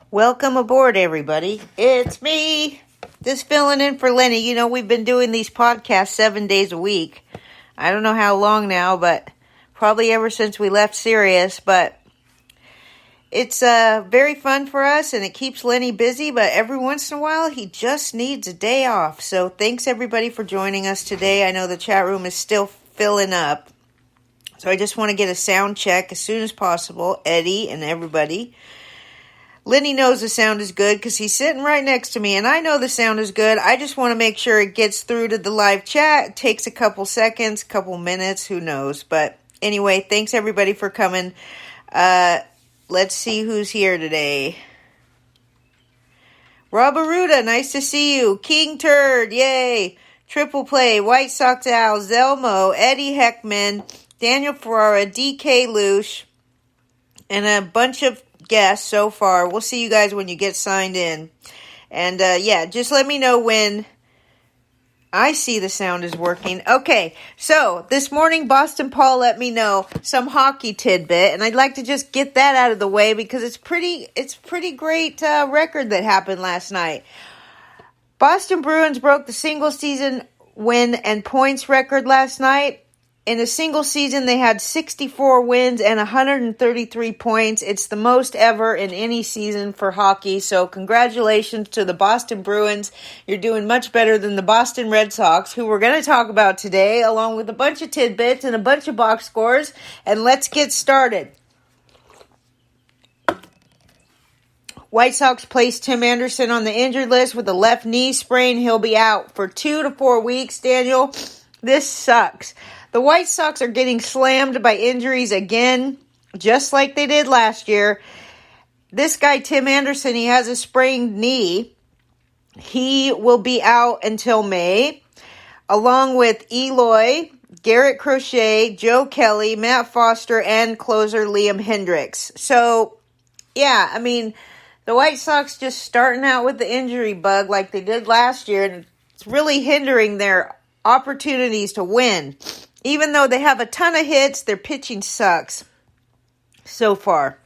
Welcome aboard, everybody. It's me, just filling in for Lenny. You know, we've been doing these podcasts 7 days a week. I don't know how long now, but probably ever since we left Sirius. But it's very fun for us, and it keeps Lenny busy. But every once in a while, he just needs a day off. So thanks, everybody, for joining us today. I know the chat room is still filling up. So I just want to get a sound check as soon as possible. Eddie and everybody. Lenny knows the sound is good because he's sitting right next to me, and I know the sound is good. I just want to make sure it gets through to the live chat. It takes a couple seconds, couple minutes, who knows. But anyway, thanks everybody for coming. Let's see who's here today. Rob Aruda, nice to see you. King Turd, yay. Triple Play, White Sox Al, Zelmo, Eddie Heckman, Daniel Ferrara, DK Lush, and a bunch of guests so far. We'll see you guys when you get signed in. And just let me know when I see the sound is working. Okay, so this morning Boston Paul let me know some hockey tidbit, and I'd like to just get that out of the way because it's pretty great record that happened last night. Boston Bruins broke the single season win and points record last night. In a single season, they had 64 wins and 133 points. It's the most ever in any season for hockey. So congratulations to the Boston Bruins. You're doing much better than the Boston Red Sox, who we're going to talk about today, along with a bunch of tidbits and a bunch of box scores. And let's get started. White Sox placed Tim Anderson on the injured list with a left knee sprain. He'll be out for 2 to 4 weeks, Daniel. This sucks. The White Sox are getting slammed by injuries again, just like they did last year. This guy, Tim Anderson, he has a sprained knee. He will be out until May, along with Eloy, Garrett Crochet, Joe Kelly, Matt Foster, and closer Liam Hendricks. So, yeah, I mean, the White Sox just starting out with the injury bug like they did last year, and it's really hindering their opportunities to win. Even though they have a ton of hits, their pitching sucks so far.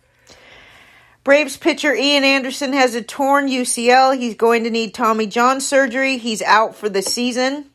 Braves pitcher Ian Anderson has a torn UCL. He's going to need Tommy John surgery. He's out for the season.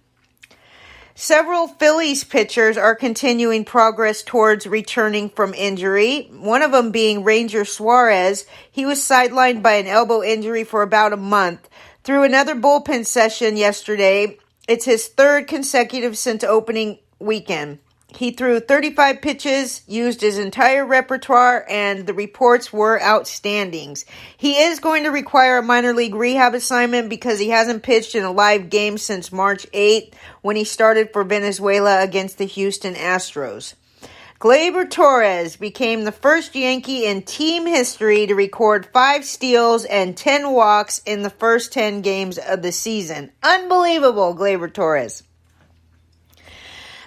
Several Phillies pitchers are continuing progress towards returning from injury. One of them being Ranger Suarez. He was sidelined by an elbow injury for about a month. Through another bullpen session yesterday, it's his third consecutive since opening weekend. He threw 35 pitches, used his entire repertoire, and the reports were outstanding. He is going to require a minor league rehab assignment because he hasn't pitched in a live game since March 8th when he started for Venezuela against the Houston Astros. Gleyber Torres became the first Yankee in team history to record 5 steals and 10 walks in the first 10 games of the season. Unbelievable, Gleyber Torres.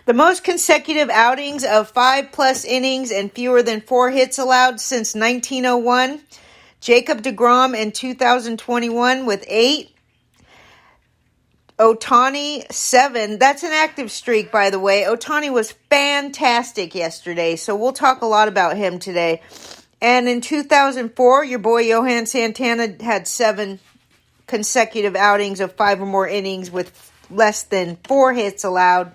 The most consecutive outings of 5+ innings and fewer than 4 hits allowed since 1901. Jacob deGrom in 2021 with 8. Ohtani, 7. That's an active streak, by the way. Ohtani was fantastic yesterday, so we'll talk a lot about him today. And in 2004, your boy Johan Santana had 7 consecutive outings of 5 or more innings with less than 4 hits allowed.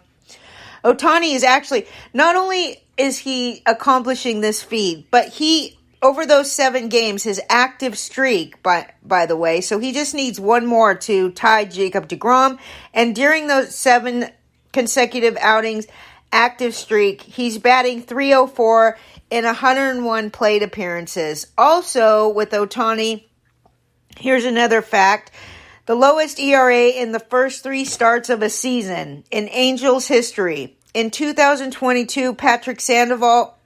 Ohtani is actually, not only is he accomplishing this feat, but he, over those 7 games, his active streak, by the way, so he just needs one more to tie Jacob deGrom, and during those 7 consecutive outings, active streak, he's batting .304 in 101 plate appearances. Also, with Ohtani, here's another fact. The lowest ERA in the first 3 starts of a season in Angels history. In 2022, Patrick Sandoval,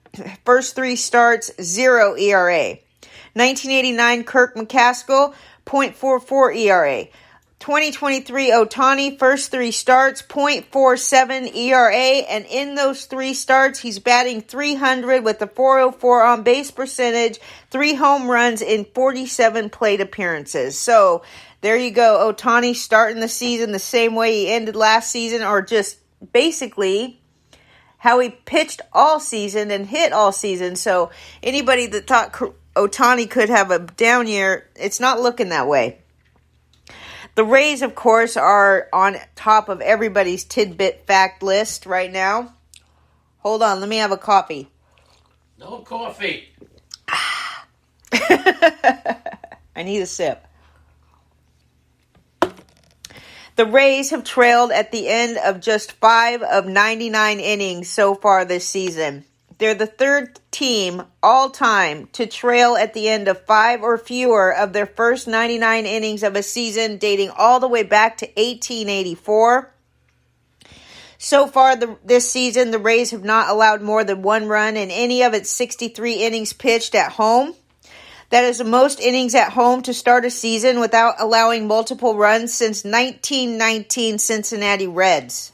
first 3 starts, 0 ERA. 1989, Kirk McCaskill, .44 ERA. 2023, Ohtani, first 3 starts, .47 ERA, and in those 3 starts, he's batting .300 with a .404 on-base percentage, 3 home runs in 47 plate appearances. So, there you go. Ohtani starting the season the same way he ended last season, or just basically how he pitched all season and hit all season. So anybody that thought Ohtani could have a down year. It's not looking that way. The Rays, of course, are on top of everybody's tidbit fact list right now. Hold on, let me have a coffee. No coffee. I need a sip. The Rays have trailed at the end of just 5 of 99 innings so far this season. They're the third team all time to trail at the end of 5 or fewer of their first 99 innings of a season, dating all the way back to 1884. So far this season, the Rays have not allowed more than 1 run in any of its 63 innings pitched at home. That is the most innings at home to start a season without allowing multiple runs since 1919 Cincinnati Reds.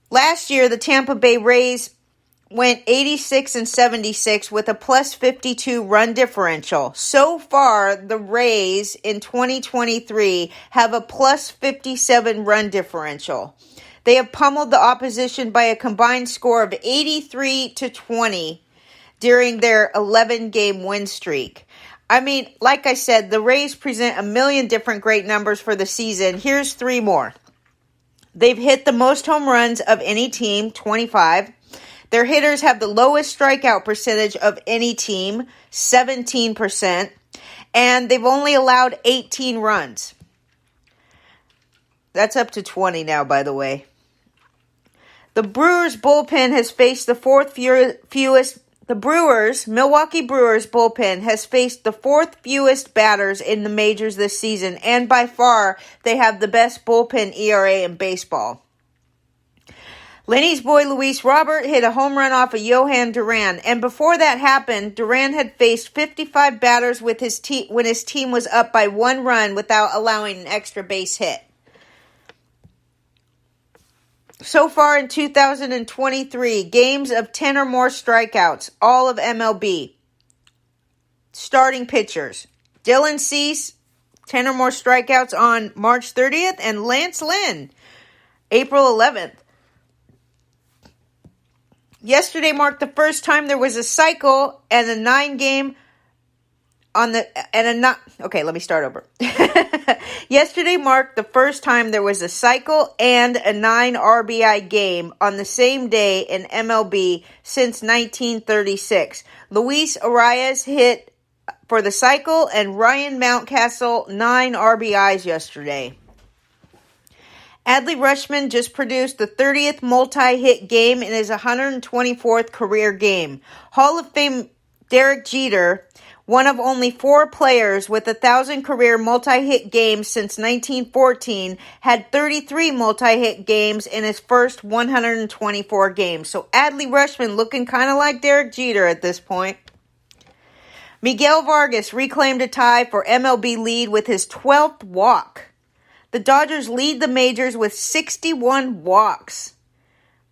Last year, the Tampa Bay Rays went 86-76 with a plus 52 run differential. So far, the Rays in 2023 have a plus 57 run differential. They have pummeled the opposition by a combined score of 83-20 during their 11-game win streak. I mean, like I said, the Rays present a million different great numbers for the season. Here's 3 more. They've hit the most home runs of any team, 25. Their hitters have the lowest strikeout percentage of any team, 17%. And they've only allowed 18 runs. That's up to 20 now, by the way. The Brewers bullpen has faced the Milwaukee Brewers bullpen has faced the 4th fewest batters in the majors this season, and by far, they have the best bullpen ERA in baseball. Lenny's boy Luis Robert hit a home run off of Johan Duran, and before that happened, Duran had faced 55 batters with his when his team was up by 1 run without allowing an extra base hit. So far in 2023, games of 10 or more strikeouts, all of MLB. Starting pitchers. Dylan Cease, 10 or more strikeouts on March 30th, and Lance Lynn, April 11th. Yesterday marked the first time there was a cycle and a 9-game Yesterday marked the first time there was a cycle and a 9 RBI game on the same day in MLB since 1936. Luis Arias hit for the cycle and Ryan Mountcastle 9 RBIs yesterday. Adley Rutschman just produced the 30th multi-hit game in his 124th career game. Hall of Fame Derek Jeter, one of only 4 players with 1,000 career multi-hit games since 1914, had 33 multi-hit games in his first 124 games. So Adley Rutschman looking kind of like Derek Jeter at this point. Miguel Vargas reclaimed a tie for MLB lead with his 12th walk. The Dodgers lead the majors with 61 walks.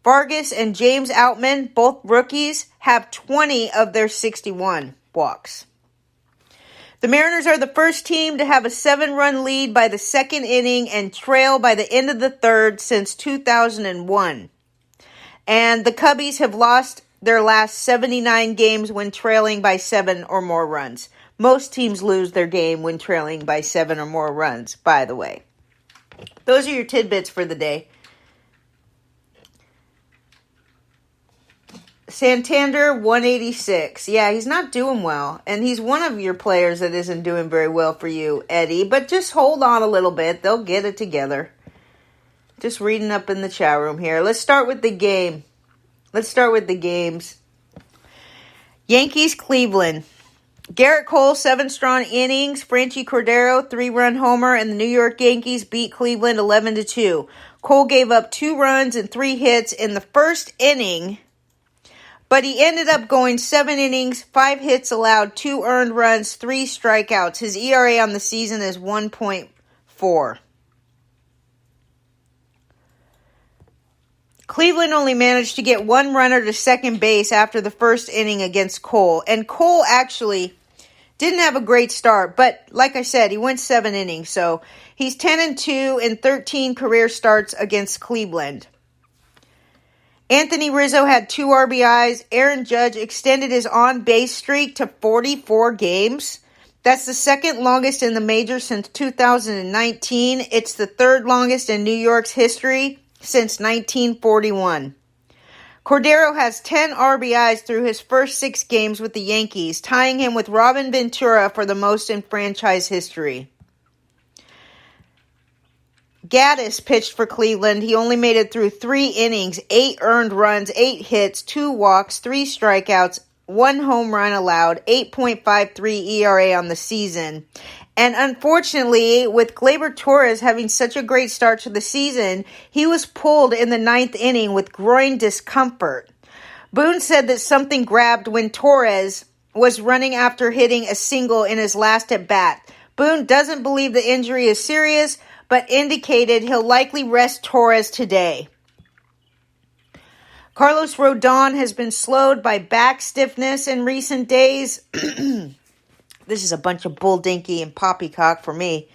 Vargas and James Outman, both rookies, have 20 of their 61 walks. The Mariners are the first team to have a 7-run lead by the second inning and trail by the end of the third since 2001. And the Cubbies have lost their last 79 games when trailing by 7 or more runs. Most teams lose their game when trailing by 7 or more runs, by the way. Those are your tidbits for the day. Santander, 186. Yeah, he's not doing well. And he's one of your players that isn't doing very well for you, Eddie. But just hold on a little bit. They'll get it together. Just reading up in the chat room here. Let's start with the game. Let's start with the games. Yankees, Cleveland. Garrett Cole, 7 strong innings. Franchi Cordero, 3-run homer. And the New York Yankees beat Cleveland 11-2. Cole gave up 2 runs and 3 hits in the first inning, but he ended up going 7 innings, 5 hits allowed, 2 earned runs, 3 strikeouts. His ERA on the season is 1.4. Cleveland only managed to get 1 runner to second base after the first inning against Cole. And Cole actually didn't have a great start, but like I said, he went 7 innings. So he's 10-2 in 13 career starts against Cleveland. Anthony Rizzo had 2 RBIs. Aaron Judge extended his on-base streak to 44 games. That's the second longest in the major since 2019. It's the third longest in New York's history since 1941. Cordero has 10 RBIs through his first 6 games with the Yankees, tying him with Robin Ventura for the most in franchise history. Gaddis pitched for Cleveland. He only made it through 3 innings, 8 earned runs, 8 hits, 2 walks, 3 strikeouts, 1 home run allowed, 8.53 ERA on the season. And unfortunately, with Gleyber Torres having such a great start to the season, he was pulled in the 9th inning with groin discomfort. Boone said that something grabbed when Torres was running after hitting a single in his last at-bat. Boone doesn't believe the injury is serious, but indicated he'll likely rest Torres today. Carlos Rodon has been slowed by back stiffness in recent days. This is a bunch of bull dinky and poppycock for me.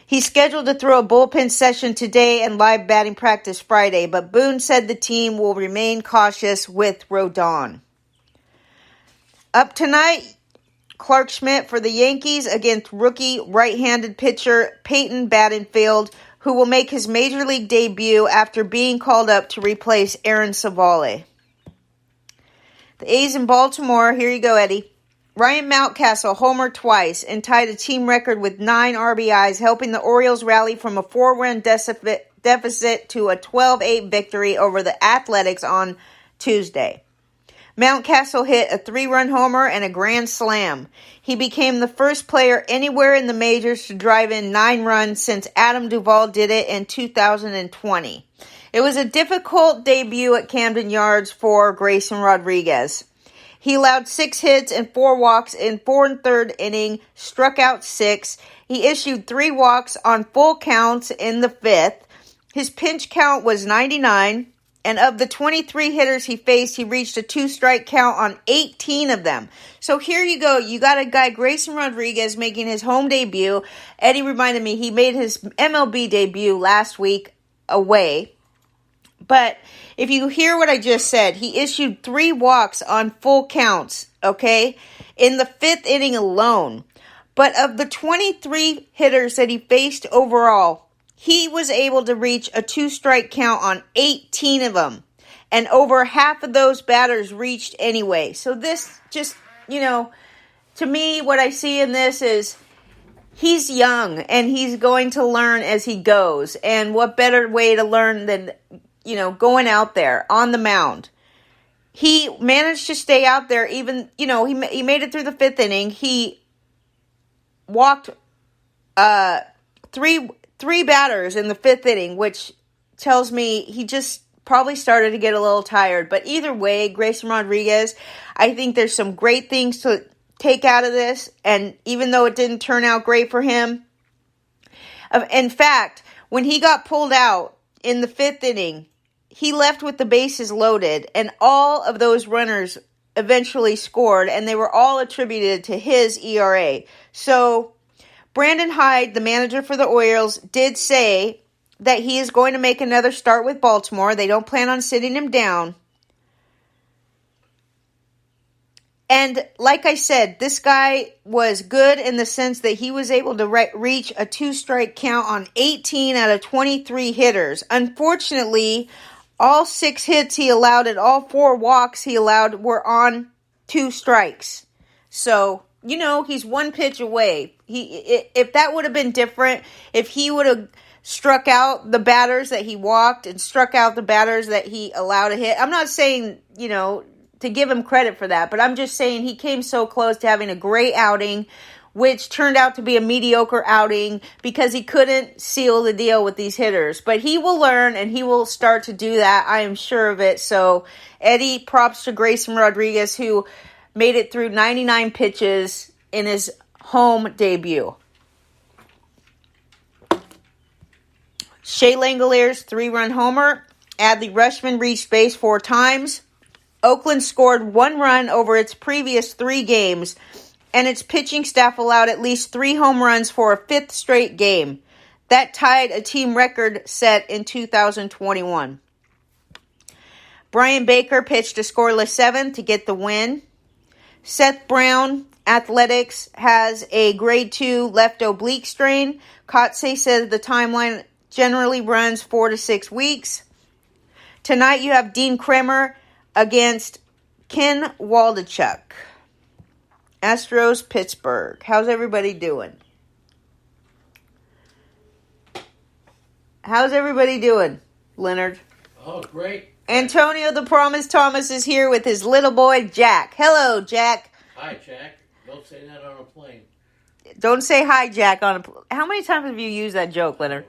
He's scheduled to throw a bullpen session today and live batting practice Friday, but Boone said the team will remain cautious with Rodon. Up tonight, Clark Schmidt for the Yankees against rookie right-handed pitcher Peyton Battenfield, who will make his major league debut after being called up to replace Aaron Savale. The A's in Baltimore, here you go, Eddie. Ryan Mountcastle homered twice and tied a team record with 9 RBIs, helping the Orioles rally from a 4-run deficit to a 12-8 victory over the Athletics on Tuesday. Mountcastle hit a 3-run homer and a grand slam. He became the first player anywhere in the majors to drive in 9 runs since Adam Duvall did it in 2020. It was a difficult debut at Camden Yards for Grayson Rodriguez. He allowed 6 hits and 4 walks in 4 1/3 inning, struck out 6. He issued 3 walks on full counts in the 5th. His pinch count was 99, and of the 23 hitters he faced, he reached a 2-strike count on 18 of them. So here you go. You got a guy, Grayson Rodriguez, making his home debut. Eddie reminded me he made his MLB debut last week away. But if you hear what I just said, he issued 3 walks on full counts, okay, in the 5th inning alone. But of the 23 hitters that he faced overall, he was able to reach a 2-strike count on 18 of them. And over half of those batters reached anyway. So this just, to me, what I see in this is he's young and he's going to learn as he goes. And what better way to learn than going out there on the mound. He managed to stay out there even, he made it through the 5th inning. He walked 3 batters in the 5th inning, which tells me he just probably started to get a little tired. But either way, Grayson Rodriguez, I think there's some great things to take out of this. And even though it didn't turn out great for him, in fact, when he got pulled out in the 5th inning, he left with the bases loaded, and all of those runners eventually scored, and they were all attributed to his ERA. So Brandon Hyde, the manager for the Orioles, did say that he is going to make another start with Baltimore. They don't plan on sitting him down. And like I said, this guy was good in the sense that he was able to reach a 2-strike count on 18 out of 23 hitters. Unfortunately, all 6 hits he allowed and all 4 walks he allowed were on 2 strikes. So, he's 1 pitch away. If that would have been different, if he would have struck out the batters that he walked and struck out the batters that he allowed to hit. I'm not saying, to give him credit for that, but I'm just saying he came so close to having a great outing, which turned out to be a mediocre outing because he couldn't seal the deal with these hitters. But he will learn, and he will start to do that. I am sure of it. So, Eddie, props to Grayson Rodriguez, who made it through 99 pitches in his home debut. Shea Langoliers' 3-run homer. Adley Rutschman reached base 4 times. Oakland scored 1 run over its previous 3 games, and its pitching staff allowed at least 3 home runs for a 5th straight game. That tied a team record set in 2021. Brian Baker pitched a scoreless 7 to get the win. Seth Brown, Athletics, has a grade 2 left oblique strain. Kotze says the timeline generally runs 4 to 6 weeks. Tonight you have Dean Kremer against Ken Waldachuk. Astros, Pittsburgh. How's everybody doing? How's everybody doing, Leonard? Oh, great. Antonio the Promise Thomas is here with his little boy, Jack. Hello, Jack. Hi, Jack. Don't say that on a plane. Don't say hi, Jack. How many times have you used that joke, Leonard?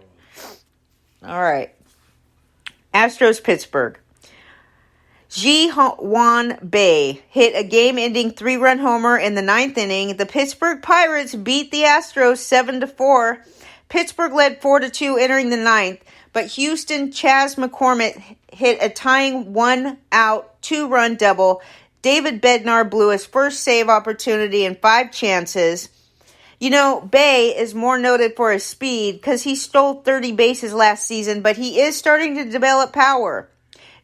All right. Astros, Pittsburgh. Ji-Hwan Bae hit a game-ending 3-run homer in the 9th inning. The Pittsburgh Pirates beat the Astros 7-4. Pittsburgh led 4-2 entering the 9th, but Houston Chas McCormick hit a tying 1-out, 2-run double. David Bednar blew his first save opportunity in 5 chances. You know, Bae is more noted for his speed because he stole 30 bases last season, but he is starting to develop power.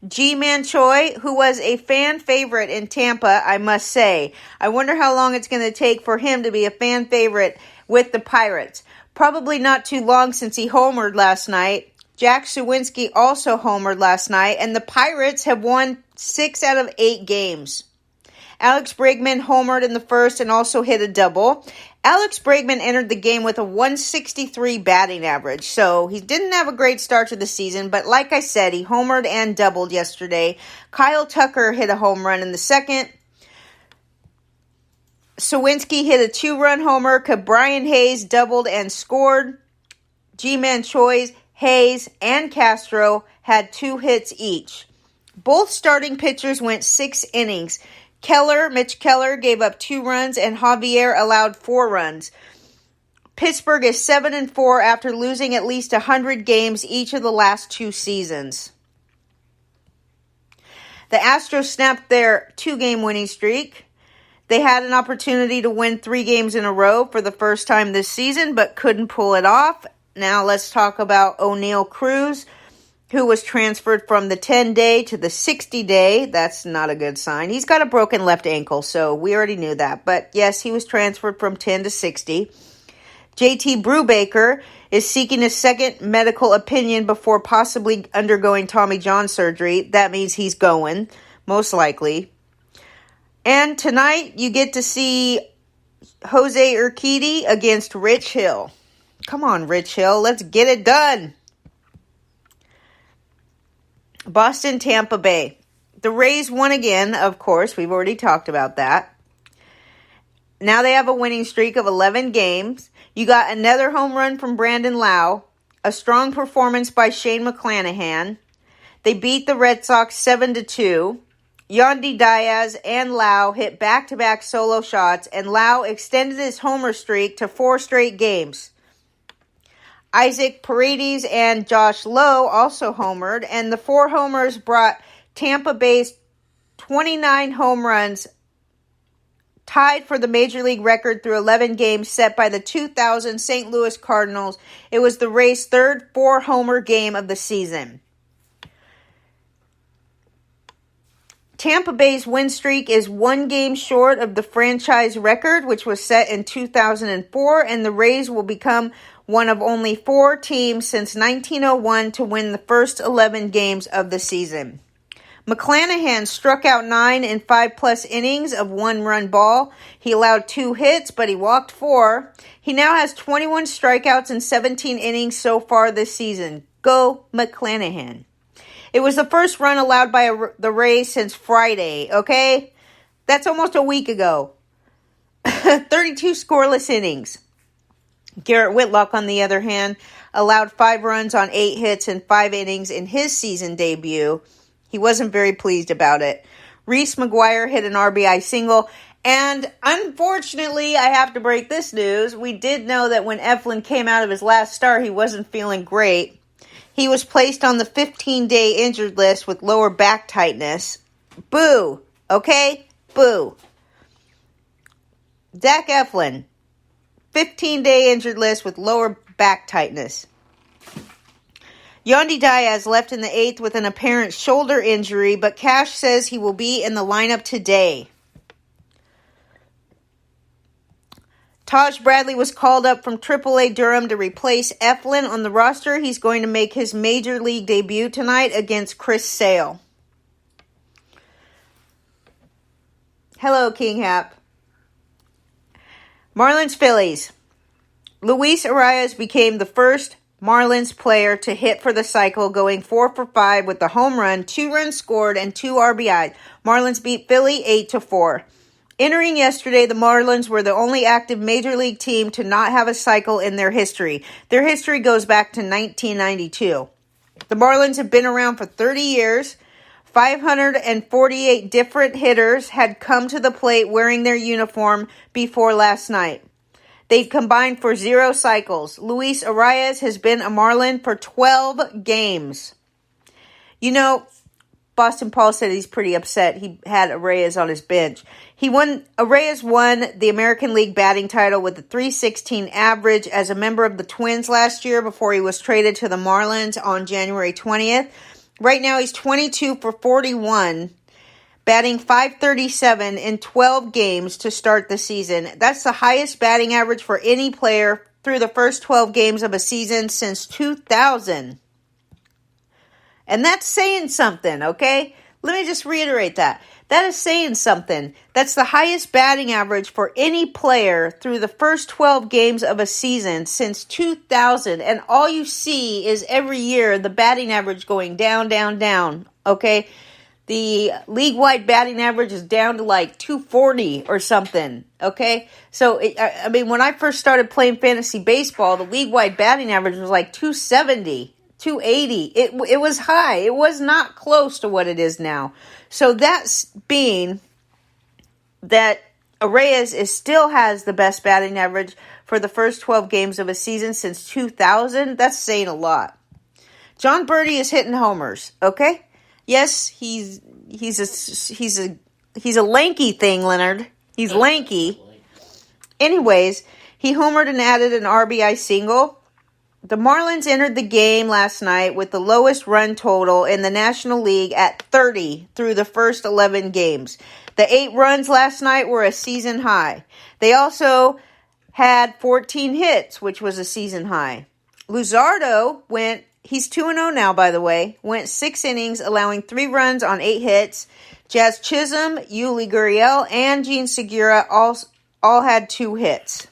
Ji-Man Choi, who was a fan favorite in Tampa, I must say. I wonder how long it's going to take for him to be a fan favorite with the Pirates. Probably not too long since he homered last night. Jack Suwinski also homered last night, and the Pirates have won 6 out of 8 games. Alex Bregman homered in the first and also hit a double. Alex Bregman entered the game with a 163 batting average, so he didn't have a great start to the season, but like I said, he homered and doubled yesterday. Kyle Tucker hit a home run in the second. Sawinski hit a 2-run homer. Brian Hayes doubled and scored. Ji-Man Choi, Hayes, and Castro had 2 hits each. Both starting pitchers went 6 innings. Mitch Keller gave up 2 runs, and Javier allowed 4 runs. Pittsburgh is 7-4 after losing at least 100 games each of the last 2 seasons. The Astros snapped their 2-game winning streak. They had an opportunity to win 3 games in a row for the first time this season, but couldn't pull it off. Now let's talk about O'Neal Cruz, who was transferred from the 10-day to the 60-day. That's not a good sign. He's got a broken left ankle, so we already knew that. But yes, he was transferred from 10 to 60. JT Brubaker is seeking a second medical opinion before possibly undergoing Tommy John surgery. That means he's going, most likely. And tonight, you get to see Jose Urquidy against Rich Hill. Come on, Rich Hill. Let's get it done. Boston, Tampa Bay. The Rays won again, of course. We've already talked about that. Now they have a winning streak of 11 games. You got another home run from Brandon Lau. A strong performance by Shane McClanahan. They beat the Red Sox 7-2. Yandy Diaz and Lau hit back-to-back solo shots, and Lau extended his homer streak to 4 straight games. Isaac Paredes and Josh Lowe also homered, and the 4 homers brought Tampa Bay's 29 home runs, tied for the Major League record through 11 games set by the 2000 St. Louis Cardinals. It was the Rays' third 4-homer game of the season. Tampa Bay's win streak is 1 game short of the franchise record, which was set in 2004, and the Rays will become one of only 4 teams since 1901 to win the first 11 games of the season. McClanahan struck out 9 in 5-plus innings of 1-run ball. He allowed 2 hits, but he walked 4. He now has 21 strikeouts in 17 innings so far this season. Go McClanahan. It was the first run allowed by the Rays since Friday, okay? That's almost a week ago. 32 scoreless innings. Garrett Whitlock, on the other hand, allowed 5 runs on 8 hits in 5 innings in his season debut. He wasn't very pleased about it. Reese McGuire hit an RBI single. And unfortunately, I have to break this news. We did know that when Eflin came out of his last start, he wasn't feeling great. He was placed on the 15-day injured list with lower back tightness. Boo. Okay? Boo. Zach Eflin, 15-day injured list with lower back tightness. Yandy Diaz left in the 8th with an apparent shoulder injury, but Cash says he will be in the lineup today. Taj Bradley was called up from AAA Durham to replace Eflin on the roster. He's going to make his major league debut tonight against Chris Sale. Hello, King Hap. Marlins Phillies. Luis Arias became the first Marlins player to hit for the cycle, going 4 for 5 with the home run, 2 runs scored, and 2 RBI. Marlins beat Philly 8-4. Entering yesterday, the Marlins were the only active Major League team to not have a cycle in their history. Their history goes back to 1992. The Marlins have been around for 30 years. 548 different hitters had come to the plate wearing their uniform before last night. They've combined for 0 cycles. Luis Arias has been a Marlin for 12 games. You know, Boston Paul said he's pretty upset he had Arias on his bench. Arias won the American League batting title with a .316 average as a member of the Twins last year before he was traded to the Marlins on January 20th. Right now he's 22 for 41, batting .537 in 12 games to start the season. That's the highest batting average for any player through the first 12 games of a season since 2000. And that's saying something, okay? Let me just reiterate that. That is saying something. That's the highest batting average for any player through the first 12 games of a season since 2000. And all you see is every year the batting average going down, down, down, okay? The league-wide batting average is down to like 240 or something, okay? So, when I first started playing fantasy baseball, the league-wide batting average was like 270. 280. It was high. It was not close to what it is now. So that's being that Arias still has the best batting average for the first 12 games of a season since 2000. That's saying a lot. John Birdie is hitting homers. Okay, yes, he's a lanky thing, Leonard. He's lanky. Anyways, he homered and added an RBI single. The Marlins entered the game last night with the lowest run total in the National League at 30 through the first 11 games. The 8 runs last night were a season high. They also had 14 hits, which was a season high. Luzardo he's 2-0 now, by the way, went 6 innings, allowing 3 runs on 8 hits. Jazz Chisholm, Yuli Gurriel, and Gene Segura all had 2 hits.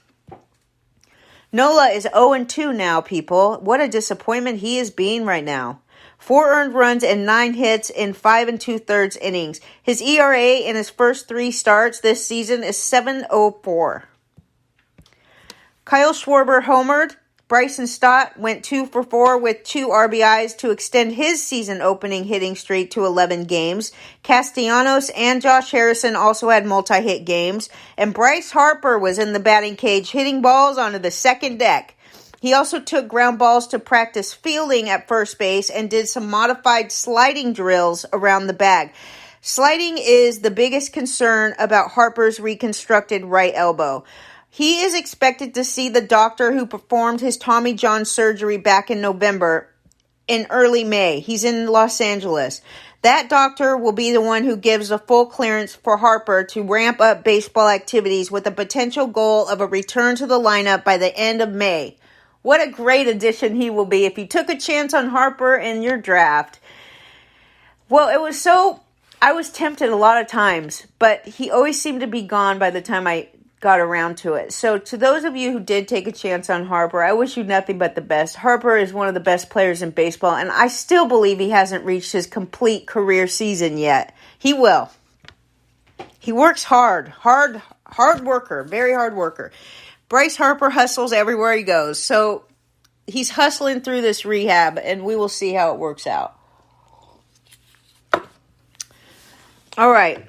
Nola is 0-2 now, people. What a disappointment he is being right now. 4 earned runs and 9 hits in 5 2/3 innings. His ERA in his first 3 starts this season is 7.04. Kyle Schwarber homered. Bryson Stott went 2 for 4 with 2 RBIs to extend his season-opening hitting streak to 11 games. Castellanos and Josh Harrison also had multi-hit games. And Bryce Harper was in the batting cage hitting balls onto the second deck. He also took ground balls to practice fielding at first base and did some modified sliding drills around the bag. Sliding is the biggest concern about Harper's reconstructed right elbow. He is expected to see the doctor who performed his Tommy John surgery back in November in early May. He's in Los Angeles. That doctor will be the one who gives a full clearance for Harper to ramp up baseball activities with a potential goal of a return to the lineup by the end of May. What a great addition he will be if you took a chance on Harper in your draft. Well, I was tempted a lot of times, but he always seemed to be gone by the time I got around to it. So to those of you who did take a chance on Harper, I wish you nothing but the best. Harper is one of the best players in baseball, and I still believe he hasn't reached his complete career season yet. He will. He works hard worker, very hard worker. Bryce Harper hustles everywhere he goes. So he's hustling through this rehab, and we will see how it works out. All right.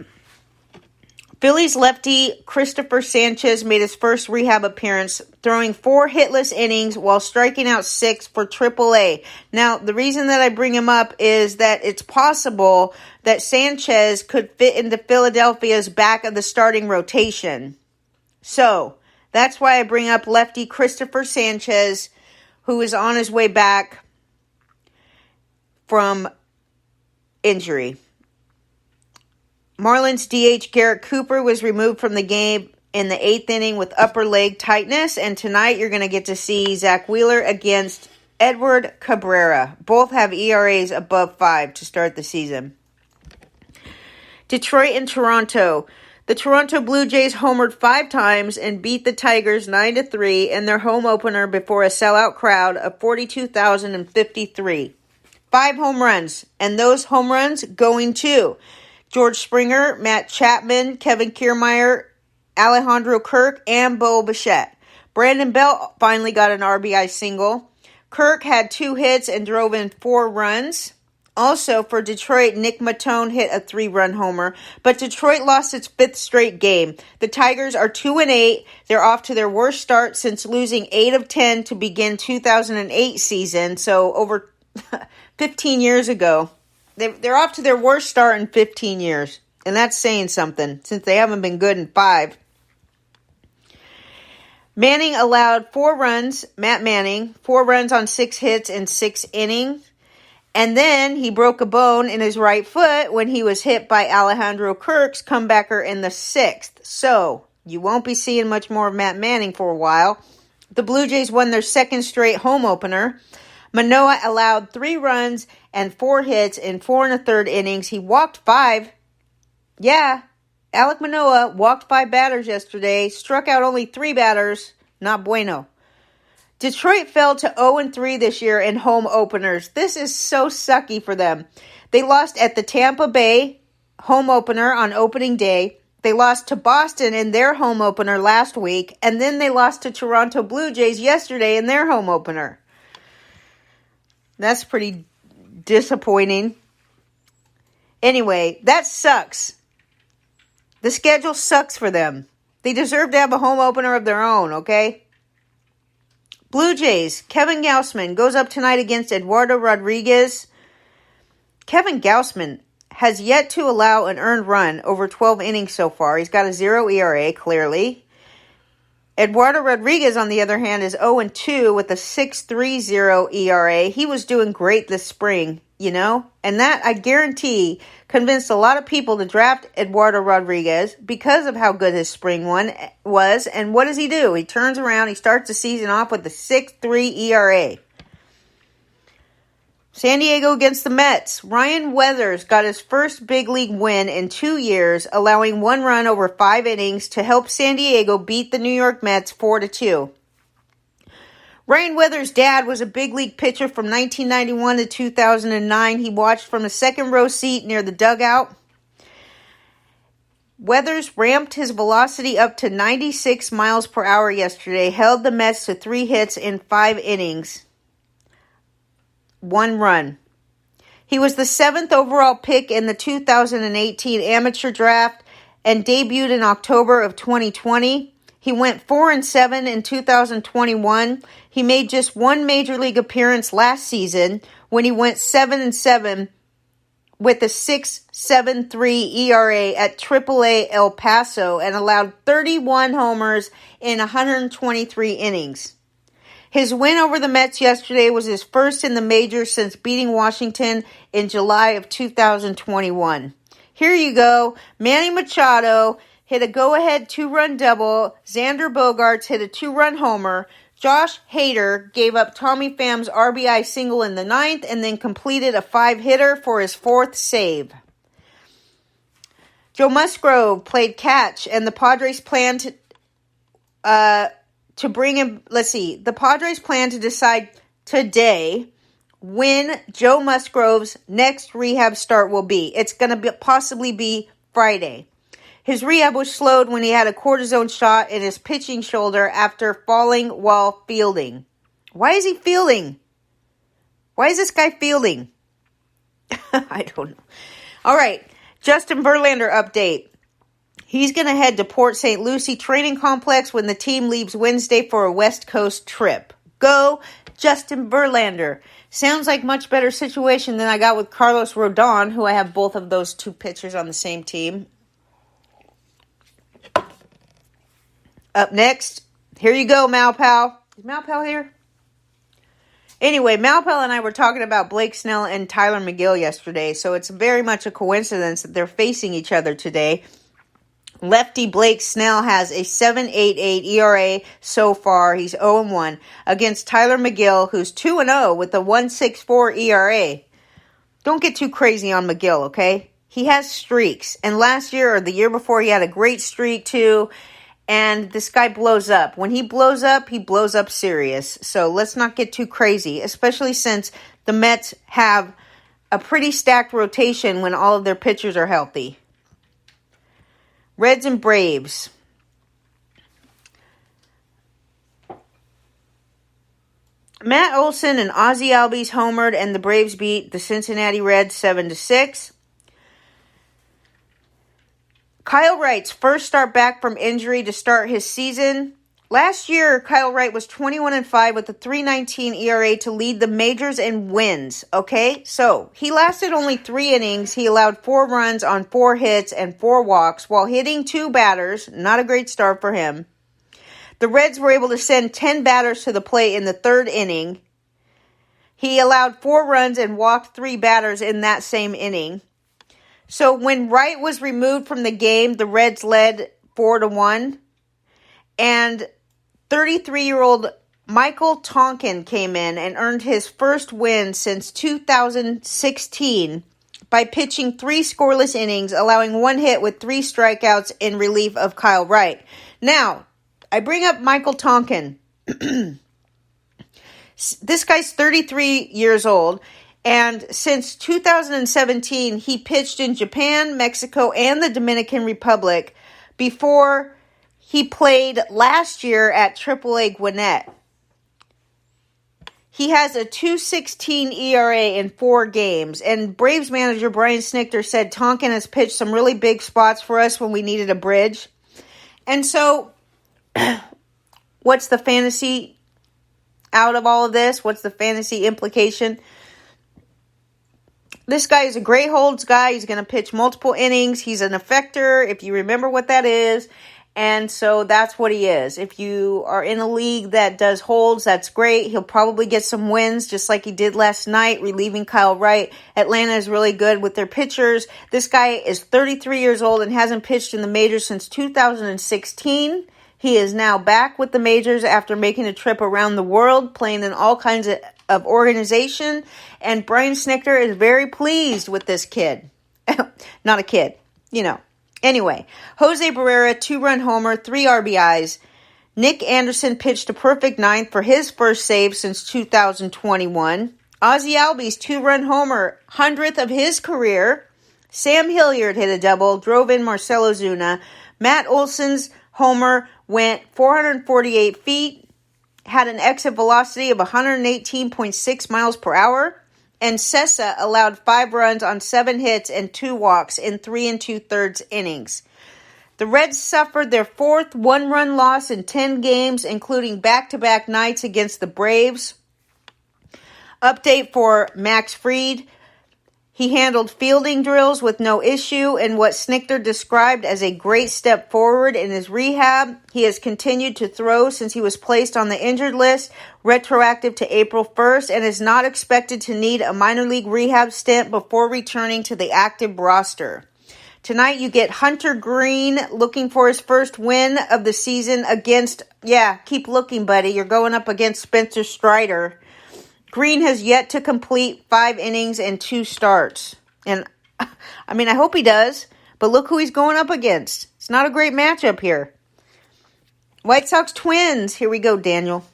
Phillies lefty Christopher Sanchez made his first rehab appearance, throwing 4 hitless innings while striking out 6 for AAA. Now, the reason that I bring him up is that it's possible that Sanchez could fit into Philadelphia's back of the starting rotation. So, that's why I bring up lefty Christopher Sanchez, who is on his way back. from injury. Marlins DH Garrett Cooper was removed from the game in the 8th inning with upper leg tightness. And tonight you're going to get to see Zach Wheeler against Edward Cabrera. Both have ERAs above 5 to start the season. Detroit and Toronto. The Toronto Blue Jays homered 5 times and beat the Tigers 9-3 in their home opener before a sellout crowd of 42,053. 5 home runs, and those home runs going to George Springer, Matt Chapman, Kevin Kiermaier, Alejandro Kirk, and Bo Bichette. Brandon Belt finally got an RBI single. Kirk had 2 hits and drove in 4 runs. Also, for Detroit, Nick Matone hit a 3-run homer, but Detroit lost its 5th straight game. The Tigers are 2-8. They're off to their worst start since losing 8 of 10 to begin 2008 season, so over 15 years ago. They're off to their worst start in 15 years, and that's saying something since they haven't been good in 5. Manning allowed 4 runs, Matt Manning, 4 runs on 6 hits in 6 innings. And then he broke a bone in his right foot when he was hit by Alejandro Kirk's comebacker in the 6th. So, you won't be seeing much more of Matt Manning for a while. The Blue Jays won their 2nd straight home opener. Manoah allowed 3 runs and 4 hits in 4 1/3 innings. He walked 5. Yeah, Alek Manoah walked 5 batters yesterday, struck out only 3 batters. Not bueno. Detroit fell to 0-3 this year in home openers. This is so sucky for them. They lost at the Tampa Bay home opener on opening day. They lost to Boston in their home opener last week. And then they lost to Toronto Blue Jays yesterday in their home opener. That's pretty disappointing. Anyway, that sucks. The schedule sucks for them. They deserve to have a home opener of their own, okay? Blue Jays, Kevin Gausman goes up tonight against Eduardo Rodriguez. Kevin Gausman has yet to allow an earned run over 12 innings so far. He's got a 0 ERA, clearly. Eduardo Rodriguez, on the other hand, is 0-2 with a 6.30 ERA. He was doing great this spring, you know? And that, I guarantee, convinced a lot of people to draft Eduardo Rodriguez because of how good his spring one was. And what does he do? He turns around, he starts the season off with a 6.3 ERA. San Diego against the Mets. Ryan Weathers got his first big league win in 2 years, allowing 1 run over 5 innings to help San Diego beat the New York Mets 4-2. Ryan Weathers' dad was a big league pitcher from 1991 to 2009. He watched from a second row seat near the dugout. Weathers ramped his velocity up to 96 miles per hour yesterday, held the Mets to 3 hits in 5 innings. 1 run. He was the 7th overall pick in the 2018 amateur draft and debuted in October of 2020. He went 4-7 in 2021. He made just 1 major league appearance last season when he went 7-7 with a 6.73 ERA at AAA El Paso and allowed 31 homers in 123 innings. His win over the Mets yesterday was his first in the majors since beating Washington in July of 2021. Here you go. Manny Machado hit a go-ahead 2-run double. Xander Bogaerts hit a 2-run homer. Josh Hader gave up Tommy Pham's RBI single in the 9th and then completed a 5-hitter for his 4th save. Joe Musgrove played catch, and the Padres plan to bring him, the Padres plan to decide today when Joe Musgrove's next rehab start will be. It's going to possibly be Friday. His rehab was slowed when he had a cortisone shot in his pitching shoulder after falling while fielding. Why is he fielding? Why is this guy fielding? I don't know. All right, Justin Verlander update. He's going to head to Port St. Lucie Training Complex when the team leaves Wednesday for a West Coast trip. Go, Justin Verlander. Sounds like much better situation than I got with Carlos Rodon, who I have both of those 2 pitchers on the same team. Up next, here you go, Mal Pal. Is Mal Pal here? Anyway, Malpel and I were talking about Blake Snell and Tyler McGill yesterday, so it's very much a coincidence that they're facing each other today. Lefty Blake Snell has a 7.88 ERA so far. He's 0-1 against Tyler McGill, who's 2-0 with a 1.64 ERA. Don't get too crazy on McGill, okay? He has streaks, and last year or the year before, he had a great streak too. And this guy blows up. When he blows up serious. So let's not get too crazy, especially since the Mets have a pretty stacked rotation when all of their pitchers are healthy. Reds and Braves. Matt Olson and Ozzie Albies homered, and the Braves beat the Cincinnati Reds 7-6. Kyle Wright's first start back from injury to start his season. Last year, Kyle Wright was 21-5 with a 3.19 ERA to lead the majors in wins, okay? So, he lasted only 3 innings. He allowed 4 runs on 4 hits and 4 walks while hitting 2 batters. Not a great start for him. The Reds were able to send 10 batters to the plate in the 3rd inning. He allowed 4 runs and walked 3 batters in that same inning. So when Wright was removed from the game, the Reds led 4-1. And 33-year-old Michael Tonkin came in and earned his first win since 2016 by pitching 3 scoreless innings, allowing 1 hit with 3 strikeouts in relief of Kyle Wright. Now, I bring up Michael Tonkin. This guy's 33 years old. And since 2017, he pitched in Japan, Mexico, and the Dominican Republic before he played last year at AAA Gwinnett. He has a 2.16 ERA in 4 games. And Braves manager Brian Snitker said Tonkin has pitched some really big spots for us when we needed a bridge. And so, what's the fantasy out of all of this? What's the fantasy implication? This guy is a great holds guy. He's going to pitch multiple innings. He's an effector, if you remember what that is. And so that's what he is. If you are in a league that does holds, that's great. He'll probably get some wins just like he did last night, relieving Kyle Wright. Atlanta is really good with their pitchers. This guy is 33 years old and hasn't pitched in the majors since 2016. He is now back with the majors after making a trip around the world, playing in all kinds of organization. And Brian Snitker is very pleased with this kid. Not a kid, you know. Anyway, Jose Barrera, 2-run homer, 3 RBIs. Nick Anderson pitched a perfect 9th for his first save since 2021. Ozzie Albies, 2-run homer, 100th of his career. Sam Hilliard hit a double, drove in Marcelo Zuna. Matt Olson's homer went 448 feet, had an exit velocity of 118.6 miles per hour. And Sessa allowed 5 runs on 7 hits and 2 walks in 3 2/3 innings. The Reds suffered their 4th 1-run loss in 10 games, including back-to-back nights against the Braves. Update for Max Fried. He handled fielding drills with no issue in what Snitker described as a great step forward in his rehab. He has continued to throw since he was placed on the injured list, retroactive to April 1st, and is not expected to need a minor league rehab stint before returning to the active roster. Tonight you get Hunter Green looking for his first win of the season against, keep looking, buddy. You're going up against Spencer Strider. Green has yet to complete 5 innings and 2 starts. And, I hope he does. But look who he's going up against. It's not a great matchup here. White Sox Twins. Here we go, Daniel.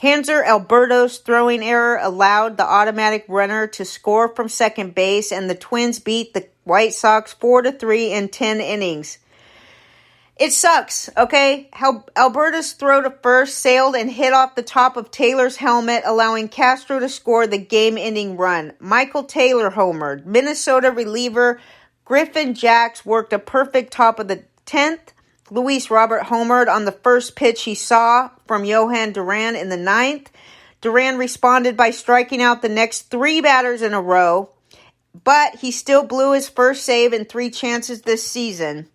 Hanser Alberto's throwing error allowed the automatic runner to score from second base, and the Twins beat the White Sox 4-3 in 10 innings. It sucks, okay? How Alberto's throw to first sailed and hit off the top of Taylor's helmet, allowing Castro to score the game-ending run. Michael Taylor homered. Minnesota reliever Griffin Jax worked a perfect top of the 10th. Luis Robert homered on the first pitch he saw from Johan Duran in the 9th. Duran responded by striking out the next 3 batters in a row, but he still blew his first save in 3 chances this season.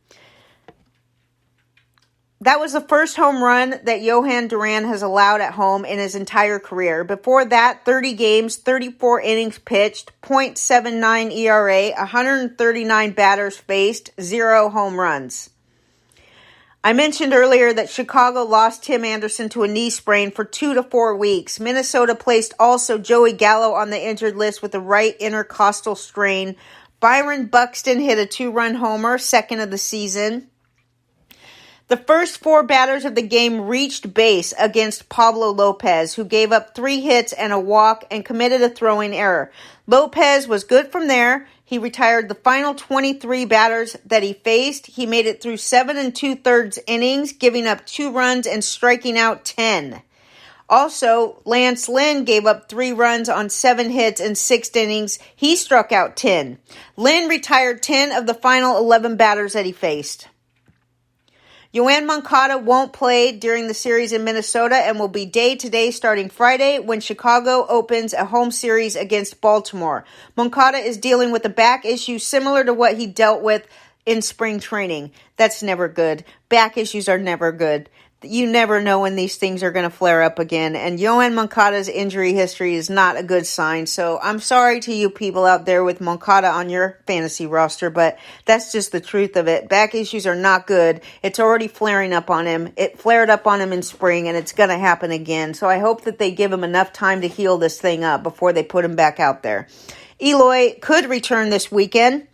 That was the first home run that Johan Duran has allowed at home in his entire career. Before that, 30 games, 34 innings pitched, .79 ERA, 139 batters faced, 0 home runs. I mentioned earlier that Chicago lost Tim Anderson to a knee sprain for 2 to 4 weeks. Minnesota placed also Joey Gallo on the injured list with a right intercostal strain. Byron Buxton hit a 2-run homer, second of the season. The first 4 batters of the game reached base against Pablo Lopez, who gave up 3 hits and a walk and committed a throwing error. Lopez was good from there. He retired the final 23 batters that he faced. He made it through 7 2/3 innings, giving up 2 runs and striking out 10. Also, Lance Lynn gave up 3 runs on 7 hits in 6 innings. He struck out 10. Lynn retired 10 of the final 11 batters that he faced. Yoan Moncada won't play during the series in Minnesota and will be day-to-day starting Friday when Chicago opens a home series against Baltimore. Moncada is dealing with a back issue similar to what he dealt with in spring training. That's never good. Back issues are never good. You never know when these things are going to flare up again. And Yoan Moncada's injury history is not a good sign. So I'm sorry to you people out there with Moncada on your fantasy roster, but that's just the truth of it. Back issues are not good. It's already flaring up on him. It flared up on him in spring, and it's going to happen again. So I hope that they give him enough time to heal this thing up before they put him back out there. Eloy could return this weekend.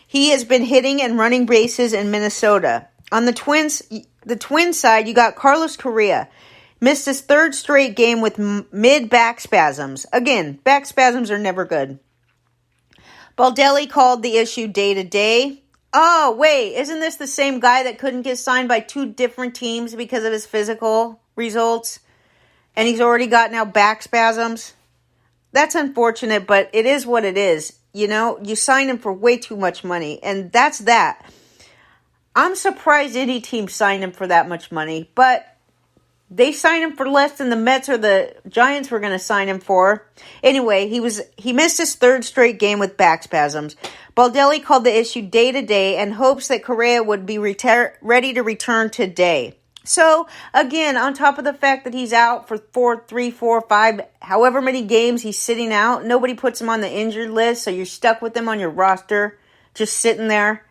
He has been hitting and running bases in Minnesota. On the Twins side, you got Carlos Correa. Missed his 3rd straight game with mid-back spasms. Again, back spasms are never good. Baldelli called the issue day-to-day. Oh, wait, isn't this the same guy that couldn't get signed by 2 different teams because of his physical results? And he's already got now back spasms? That's unfortunate, but it is what it is. You know, you signed him for way too much money, and that's that. I'm surprised any team signed him for that much money, but they signed him for less than the Mets or the Giants were going to sign him for. Anyway, he missed his 3rd straight game with back spasms. Baldelli called the issue day-to-day and hopes that Correa would be ready to return today. So, again, on top of the fact that he's out for 3, 4, 5, however many games he's sitting out, nobody puts him on the injured list, so you're stuck with him on your roster, just sitting there.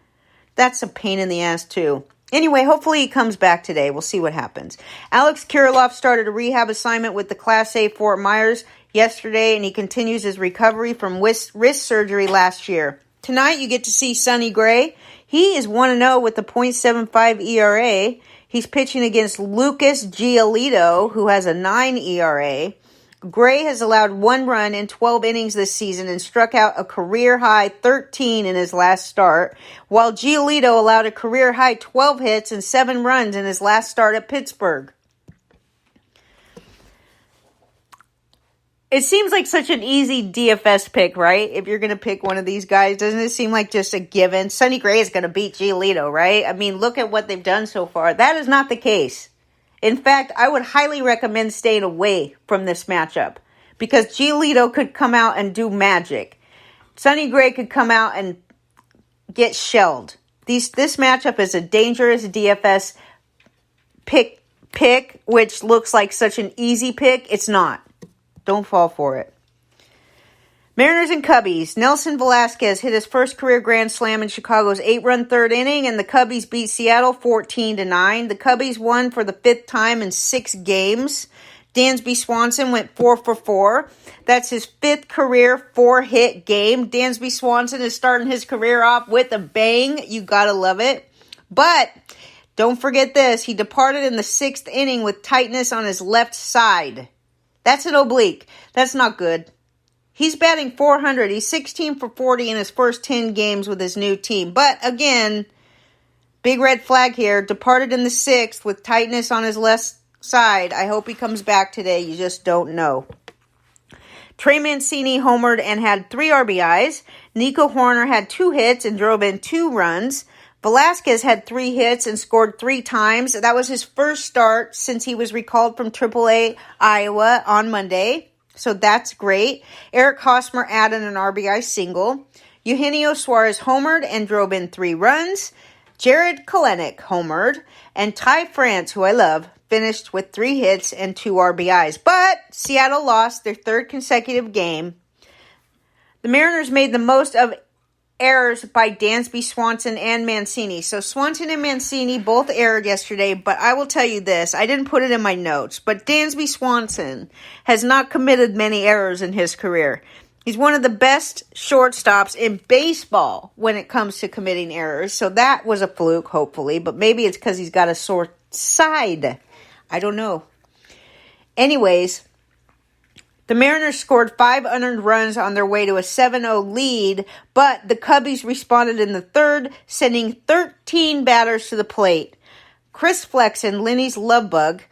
That's a pain in the ass, too. Anyway, hopefully he comes back today. We'll see what happens. Alex Kirilloff started a rehab assignment with the Class A Fort Myers yesterday, and he continues his recovery from wrist surgery last year. Tonight, you get to see Sonny Gray. He is 1-0 with a .75 ERA. He's pitching against Lucas Giolito, who has a 9 ERA. Gray has allowed 1 run in 12 innings this season and struck out a career-high 13 in his last start, while Giolito allowed a career-high 12 hits and 7 runs in his last start at Pittsburgh. It seems like such an easy DFS pick, right? If you're going to pick one of these guys, doesn't it seem like just a given? Sonny Gray is going to beat Giolito, right? I mean, look at what they've done so far. That is not the case. In fact, I would highly recommend staying away from this matchup because Giolito could come out and do magic. Sonny Gray could come out and get shelled. This matchup is a dangerous DFS pick, which looks like such an easy pick. It's not. Don't fall for it. Mariners and Cubbies. Nelson Velasquez hit his first career grand slam in Chicago's 8-run 3rd inning, and the Cubbies beat Seattle 14-9. The Cubbies won for the 5th time in 6 games. Dansby Swanson went 4 for 4. That's his 5th career 4-hit game. Dansby Swanson is starting his career off with a bang. You gotta love it. But don't forget this. He departed in the 6th inning with tightness on his left side. That's an oblique. That's not good. He's batting .400. He's 16 for 40 in his first 10 games with his new team. But again, big red flag here. Departed in the 6th with tightness on his left side. I hope he comes back today. You just don't know. Trey Mancini homered and had 3 RBIs. Nico Horner had 2 hits and drove in 2 runs. Velasquez had 3 hits and scored 3 times. That was his first start since he was recalled from AAA Iowa on Monday. So that's great. Eric Hosmer added an RBI single. Eugenio Suarez homered and drove in 3 runs. Jared Kelenic homered, and Ty France, who I love, finished with 3 hits and 2 RBIs. But Seattle lost their 3rd consecutive game. The Mariners made the most of errors by Dansby, Swanson, and Mancini. So Swanson and Mancini both erred yesterday, but I will tell you this. I didn't put it in my notes, but Dansby Swanson has not committed many errors in his career. He's one of the best shortstops in baseball when it comes to committing errors. So that was a fluke, hopefully, but maybe it's because he's got a sore side. I don't know. Anyways, the Mariners scored 5 unearned runs on their way to a 7-0 lead, but the Cubbies responded in the 3rd, sending 13 batters to the plate. Chris Flexen, Lenny's love bug,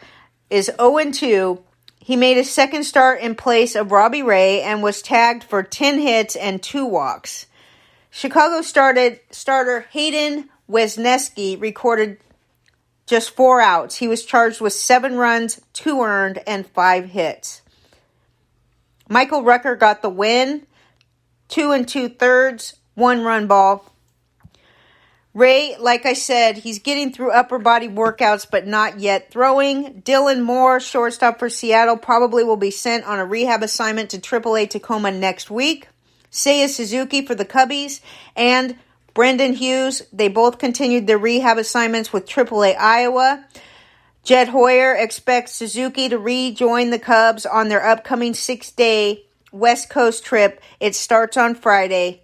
is 0-2. He made his 2nd start in place of Robbie Ray and was tagged for 10 hits and 2 walks. Chicago starter Hayden Wesneski recorded just 4 outs. He was charged with 7 runs, 2 earned, and 5 hits. Michael Rucker got the win, 2 2/3, 1-run ball. Ray, like I said, he's getting through upper body workouts, but not yet throwing. Dylan Moore, shortstop for Seattle, probably will be sent on a rehab assignment to AAA Tacoma next week. Seiya Suzuki for the Cubbies and Brendan Hughes, they both continued their rehab assignments with AAA Iowa. Jed Hoyer expects Suzuki to rejoin the Cubs on their upcoming 6-day West Coast trip. It starts on Friday.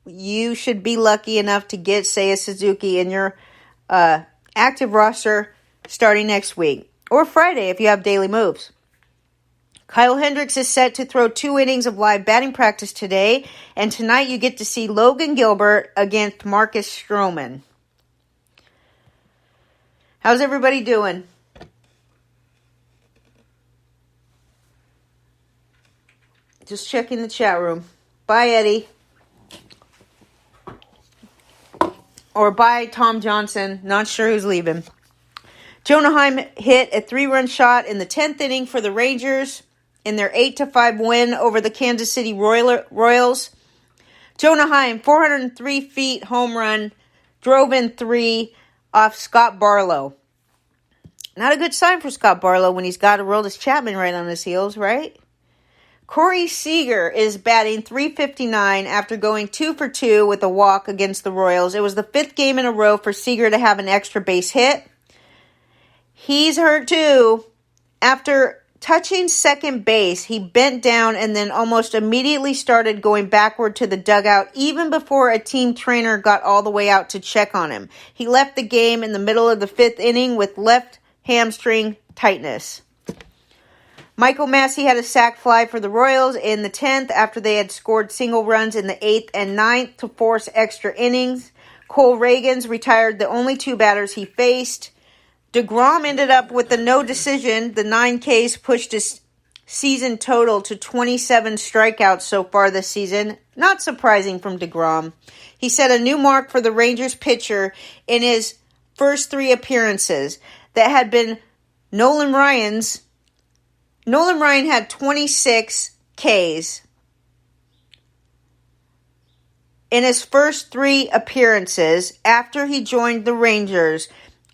You should be lucky enough to get Seiya Suzuki in your active roster starting next week. Or Friday if you have daily moves. Kyle Hendricks is set to throw 2 innings of live batting practice today. And tonight you get to see Logan Gilbert against Marcus Stroman. How's everybody doing? Just checking the chat room. Bye, Eddie. Or bye, Tom Johnson. Not sure who's leaving. Jonah Heim hit a 3-run shot in the 10th inning for the Rangers in their 8-5 win over the Kansas City Royals. Jonah Heim, 403 feet home run, drove in 3 off Scott Barlow. Not a good sign for Scott Barlow when he's got Aroldis Chapman right on his heels, right? Corey Seager is batting .359 after going 2 for 2 with a walk against the Royals. It was the 5th game in a row for Seager to have an extra base hit. He's hurt too. After touching second base, he bent down and then almost immediately started going backward to the dugout even before a team trainer got all the way out to check on him. He left the game in the middle of the 5th inning with left hamstring tightness. Michael Massey had a sac fly for the Royals in the 10th after they had scored single runs in the 8th and 9th to force extra innings. Cole Reagans retired the only 2 batters he faced. DeGrom ended up with a no decision. The 9 Ks pushed his season total to 27 strikeouts so far this season. Not surprising from DeGrom. He set a new mark for the Rangers pitcher in his first 3 appearances. That had been Nolan Ryan's. Nolan Ryan had 26 Ks in his first 3 appearances after he joined the Rangers,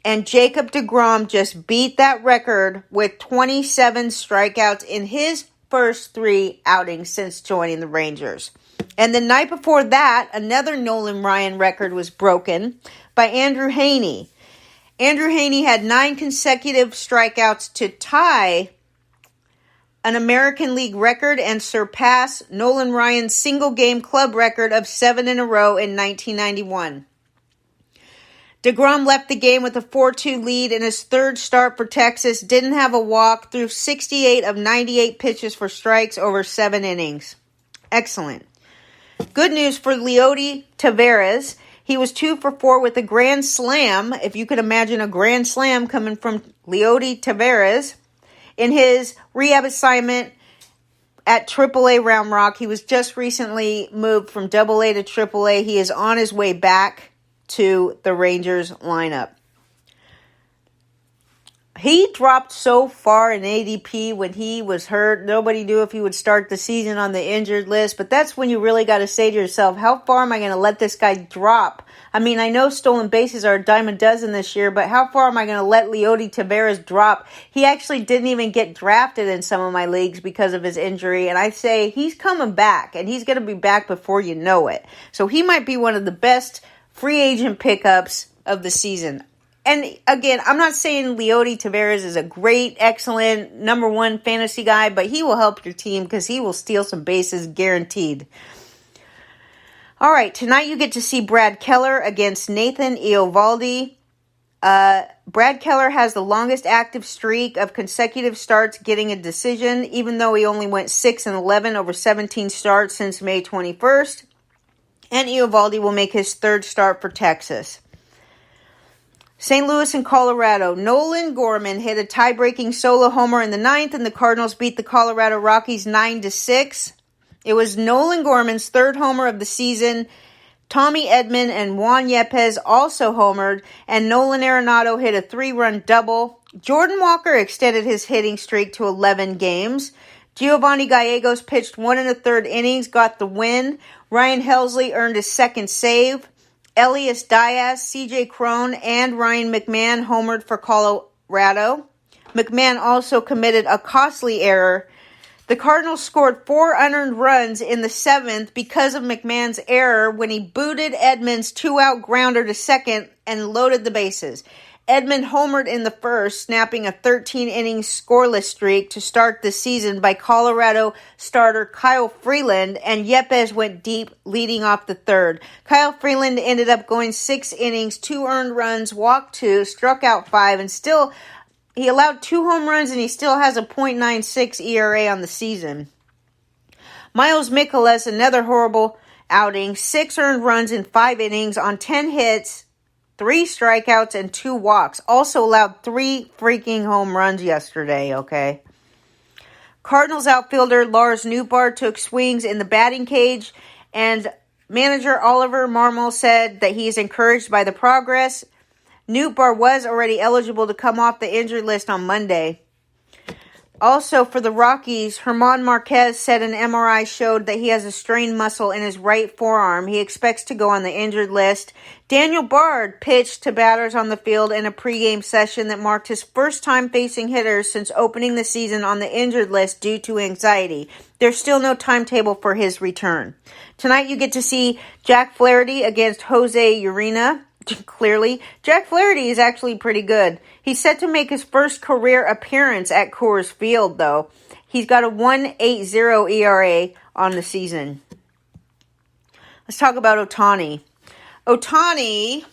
and Jacob deGrom just beat that record with 27 strikeouts in his first 3 outings since joining the Rangers. And the night before that, another Nolan Ryan record was broken by Andrew Heaney. Andrew Heaney had 9 consecutive strikeouts to tie an American League record and surpass Nolan Ryan's single-game club record of 7 in a row in 1991. DeGrom left the game with a 4-2 lead in his 3rd start for Texas, didn't have a walk, threw 68 of 98 pitches for strikes over 7 innings. Excellent. Good news for Leody Taveras. He was 2 for 4 with a grand slam, if you could imagine a grand slam coming from Leody Taveras. In his rehab assignment at AAA Round Rock, he was just recently moved from AA to AAA. He is on his way back to the Rangers lineup. He dropped so far in ADP when he was hurt. Nobody knew if he would start the season on the injured list. But that's when you really got to say to yourself, how far am I going to let this guy drop? I mean, I know stolen bases are a dime a dozen this year, but how far am I going to let Leody Taveras drop? He actually didn't even get drafted in some of my leagues because of his injury. And I say he's coming back, and he's going to be back before you know it. So he might be one of the best free agent pickups of the season. And again, I'm not saying Leody Taveras is a great, excellent, number one fantasy guy, but he will help your team because he will steal some bases guaranteed. All right, tonight you get to see Brad Keller against Nathan Eovaldi. Brad Keller has the longest active streak of consecutive starts getting a decision, even though he only went 6-11 over 17 starts since May 21st. And Eovaldi will make his third start for Texas. St. Louis and Colorado. Nolan Gorman hit a tie-breaking solo homer in the ninth, and the Cardinals beat the Colorado Rockies 9-6. It was Nolan Gorman's third homer of the season. Tommy Edman and Juan Yepez also homered, and Nolan Arenado hit a 3-run double. Jordan Walker extended his hitting streak to 11 games. Giovanni Gallegos pitched 1 1/3 innings, got the win. Ryan Helsley earned his second save. Elias Diaz, C.J. Cron, and Ryan McMahon homered for Colorado. McMahon also committed a costly error. The Cardinals scored 4 unearned runs in the 7th because of McMahon's error when he booted Edman's 2-out grounder to second and loaded the bases. Edman homered in the first, snapping a 13-inning scoreless streak to start the season by Colorado starter Kyle Freeland, and Yepez went deep, leading off the third. Kyle Freeland ended up going 6 innings, 2 earned runs, walked 2, struck out 5, and still, he allowed 2 home runs, and he still has a .96 ERA on the season. Miles Mikolas, another horrible outing, 6 earned runs in 5 innings on 10 hits, 3 strikeouts, and 2 walks. Also allowed 3 freaking home runs yesterday, okay? Cardinals outfielder Lars Nootbaar took swings in the batting cage, and manager Oliver Marmol said that he is encouraged by the progress. Nootbaar was already eligible to come off the injured list on Monday. Also, for the Rockies, German Marquez said an MRI showed that he has a strained muscle in his right forearm. He expects to go on the injured list. Daniel Bard pitched to batters on the field in a pregame session that marked his first time facing hitters since opening the season on the injured list due to anxiety. There's still no timetable for his return. Tonight you get to see Jack Flaherty against Jose Urena. Clearly, Jack Flaherty is actually pretty good. He's set to make his first career appearance at Coors Field, though. He's got a 1.80 ERA on the season. Let's talk about Ohtani. Ohtani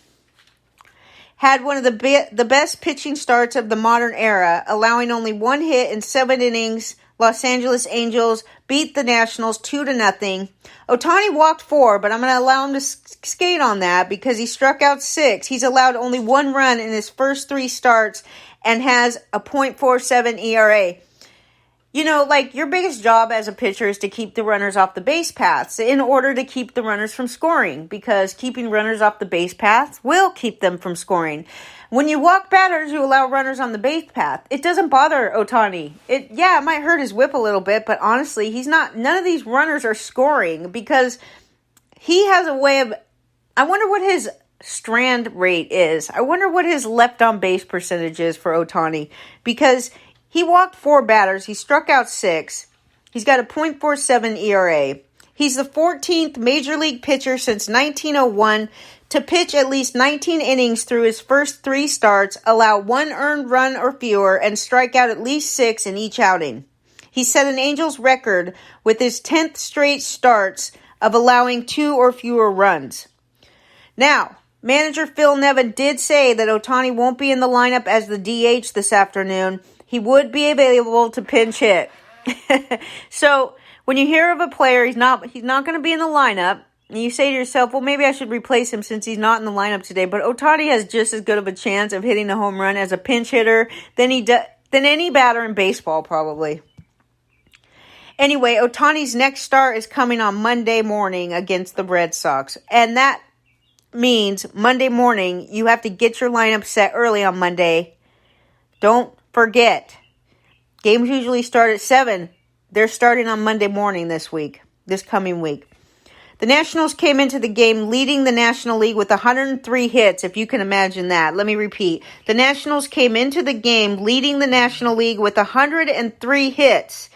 had one of the best pitching starts of the modern era, allowing only 1 hit in 7 innings. Los Angeles Angels beat the Nationals 2-0. Ohtani walked 4, but I'm going to allow him to skate on that because he struck out 6. He's allowed only 1 run in his first 3 starts and has a .47 ERA. You know, like, your biggest job as a pitcher is to keep the runners off the base paths in order to keep the runners from scoring, because keeping runners off the base paths will keep them from scoring. When you walk batters, you allow runners on the base path. It doesn't bother Ohtani. It might hurt his whip a little bit, but honestly, none of these runners are scoring because he has a way of, I wonder what his strand rate is. I wonder what his left on base percentage is for Ohtani, because he walked 4 batters. He struck out 6. He's got a .47 ERA. He's the 14th major league pitcher since 1901 to pitch at least 19 innings through his first 3 starts, allow 1 earned run or fewer, and strike out at least 6 in each outing. He set an Angels record with his 10th straight starts of allowing 2 or fewer runs. Now, manager Phil Nevin did say that Ohtani won't be in the lineup as the DH this afternoon. He would be available to pinch hit. So, when you hear of a player, he's not going to be in the lineup, and you say to yourself, well, maybe I should replace him since he's not in the lineup today. But Ohtani has just as good of a chance of hitting a home run as a pinch hitter than any batter in baseball, probably. Anyway, Ohtani's next start is coming on Monday morning against the Red Sox. And that means Monday morning, you have to get your lineup set early on Monday Don't forget. Games usually start at 7. They're starting on Monday morning this coming week. The Nationals came into the game leading the National League with 103 hits, if you can imagine that. Let me repeat. The Nationals came into the game leading the National League with 103 hits.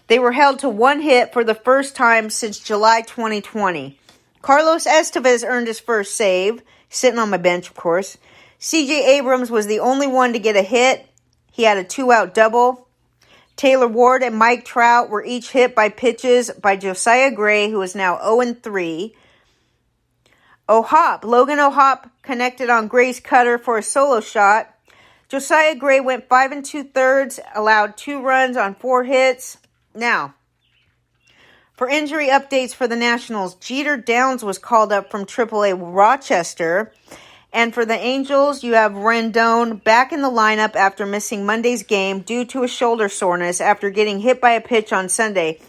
They were held to 1 hit for the first time since July 2020. Carlos Estevez earned his first save, sitting on my bench, of course. C.J. Abrams was the only one to get a hit. He had a 2-out double. Taylor Ward and Mike Trout were each hit by pitches by Josiah Gray, who is now 0-3. Logan O'Hoppe connected on Gray's cutter for a solo shot. Josiah Gray went 5 2/3, allowed 2 runs on 4 hits. Now, for injury updates for the Nationals, Jeter Downs was called up from AAA Rochester. And for the Angels, you have Rendon back in the lineup after missing Monday's game due to a shoulder soreness after getting hit by a pitch on Sunday.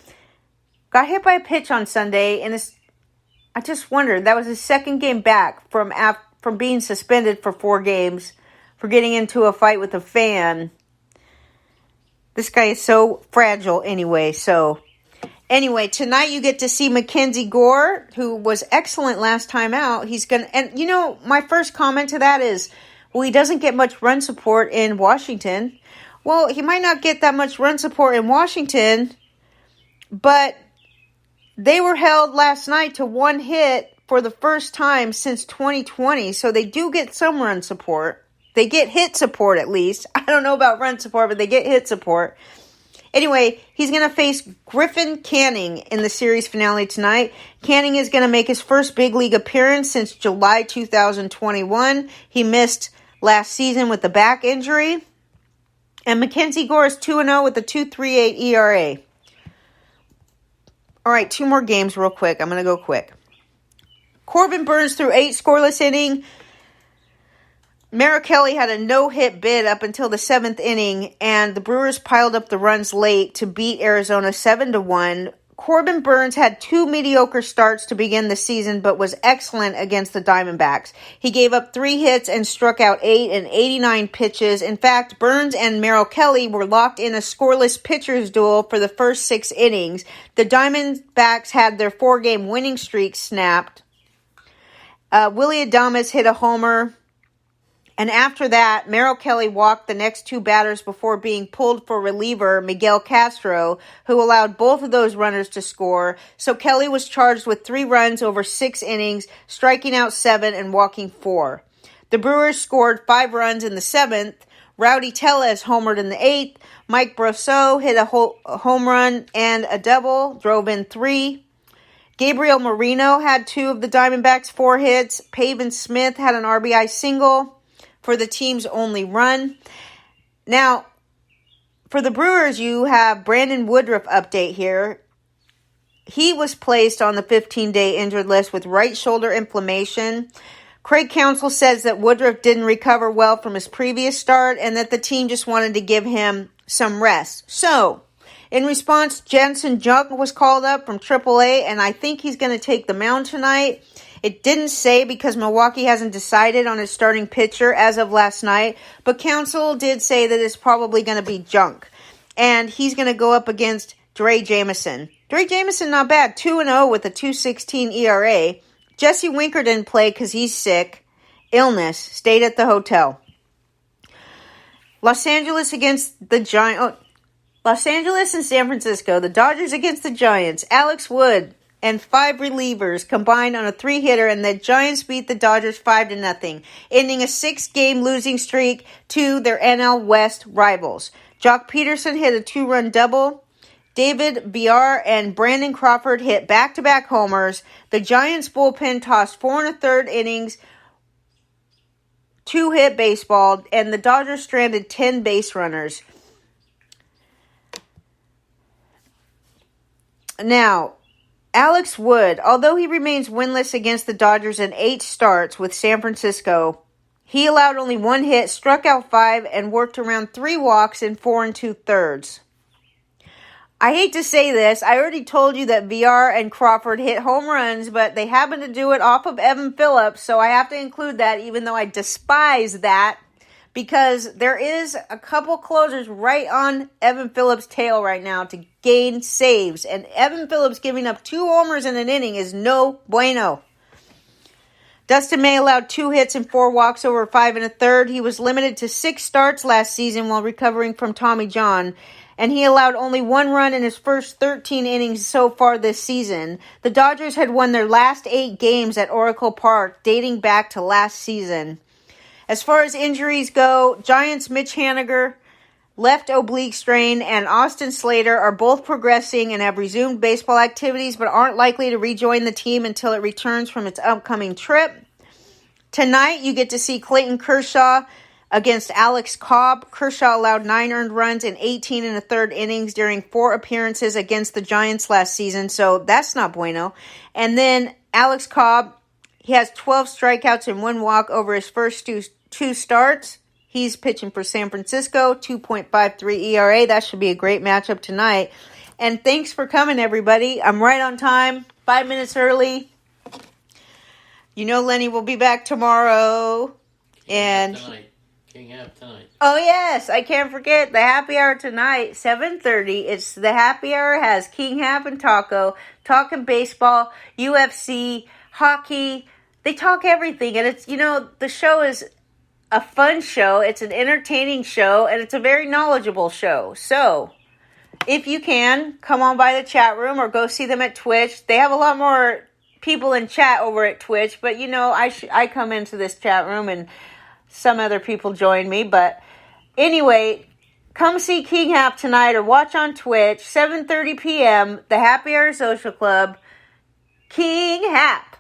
Got hit by a pitch on Sunday, and I just wondered, that was his second game back from being suspended for 4 games for getting into a fight with a fan. This guy is so fragile anyway, Anyway, tonight you get to see Mackenzie Gore, who was excellent last time out. My first comment to that is, well, he doesn't get much run support in Washington. Well, he might not get that much run support in Washington, but they were held last night to 1 hit for the first time since 2020, so they do get some run support. They get hit support at least. I don't know about run support, but they get hit support. Anyway, he's going to face Griffin Canning in the series finale tonight. Canning is going to make his first big league appearance since July 2021. He missed last season with a back injury. And Mackenzie Gore is 2-0 with a 2.38 ERA. All right, 2 more games real quick. I'm going to go quick. Corbin Burns threw 8 scoreless innings. Merrill Kelly had a no-hit bid up until the 7th inning, and the Brewers piled up the runs late to beat Arizona 7-1. Corbin Burns had 2 mediocre starts to begin the season, but was excellent against the Diamondbacks. He gave up 3 hits and struck out 8 in 89 pitches. In fact, Burns and Merrill Kelly were locked in a scoreless pitchers duel for the first 6 innings. The Diamondbacks had their 4-game winning streak snapped. Willy Adames hit a homer. And after that, Merrill Kelly walked the next 2 batters before being pulled for reliever Miguel Castro, who allowed both of those runners to score. So Kelly was charged with 3 runs over 6 innings, striking out 7 and walking 4. The Brewers scored 5 runs in the 7th. Rowdy Tellez homered in the 8th. Mike Brosseau hit a home run and a double, drove in 3. Gabriel Moreno had 2 of the Diamondbacks' 4 hits. Pavin Smith had an RBI single for the team's only run. Now, for the Brewers, you have Brandon Woodruff update here. He was placed on the 15-day injured list with right shoulder inflammation. Craig Counsell says that Woodruff didn't recover well from his previous start and that the team just wanted to give him some rest. So, in response, Jensen Junk was called up from AAA, and I think he's going to take the mound tonight. It didn't say because Milwaukee hasn't decided on his starting pitcher as of last night, but Counsell did say that it's probably going to be Junk. And he's going to go up against Dre Jameson. Dre Jameson, not bad, 2-0 with a 2.16 ERA. Jesse Winker didn't play because he's sick. Illness. Stayed at the hotel. Los Angeles against the Giants. Los Angeles and San Francisco. The Dodgers against the Giants. Alex Wood and 5 relievers combined on a 3-hitter, and the Giants beat the Dodgers 5-0, ending a 6-game losing streak to their NL West rivals. Jock Peterson hit a 2-run double. David Villar and Brandon Crawford hit back-to-back homers. The Giants bullpen tossed 4 1/3 innings, 2-hit baseball, and the Dodgers stranded 10 base runners. Now, Alex Wood, although he remains winless against the Dodgers in 8 starts with San Francisco, he allowed only 1 hit, struck out 5, and worked around 3 walks in 4 2/3. I hate to say this. I already told you that Villar and Crawford hit home runs, but they happened to do it off of Evan Phillips, so I have to include that even though I despise that. because there is a couple closers right on Evan Phillips' tail right now to gain saves. And Evan Phillips giving up 2 homers in an inning is no bueno. Dustin May allowed 2 hits and 4 walks over 5 1/3. He was limited to 6 starts last season while recovering from Tommy John, and he allowed only 1 run in his first 13 innings so far this season. The Dodgers had won their last 8 games at Oracle Park, dating back to last season. As far as injuries go, Giants' Mitch Haniger, left oblique strain, and Austin Slater are both progressing and have resumed baseball activities but aren't likely to rejoin the team until it returns from its upcoming trip. Tonight, you get to see Clayton Kershaw against Alex Cobb. Kershaw allowed 9 earned runs in 18 1/3 innings during 4 appearances against the Giants last season, so that's not bueno. And then Alex Cobb, he has 12 strikeouts and 1 walk over his first two starts. He's pitching for San Francisco, 2.53 ERA. That should be a great matchup tonight. And thanks for coming, everybody. I'm right on time, 5 minutes early. You know Lenny will be back tomorrow. King Half tonight. Oh, yes. I can't forget the happy hour tonight, 7:30. It's the happy hour. Has King Half and Taco talking baseball, UFC, hockey. They talk everything. And it's, the show is a fun show, it's an entertaining show, and it's a very knowledgeable show. So, if you can, come on by the chat room or go see them at Twitch. They have a lot more people in chat over at Twitch, but I come into this chat room and some other people join me. But anyway, come see King Hap tonight or watch on Twitch, 7:30 p.m., the Happy Hour Social Club. King Hap.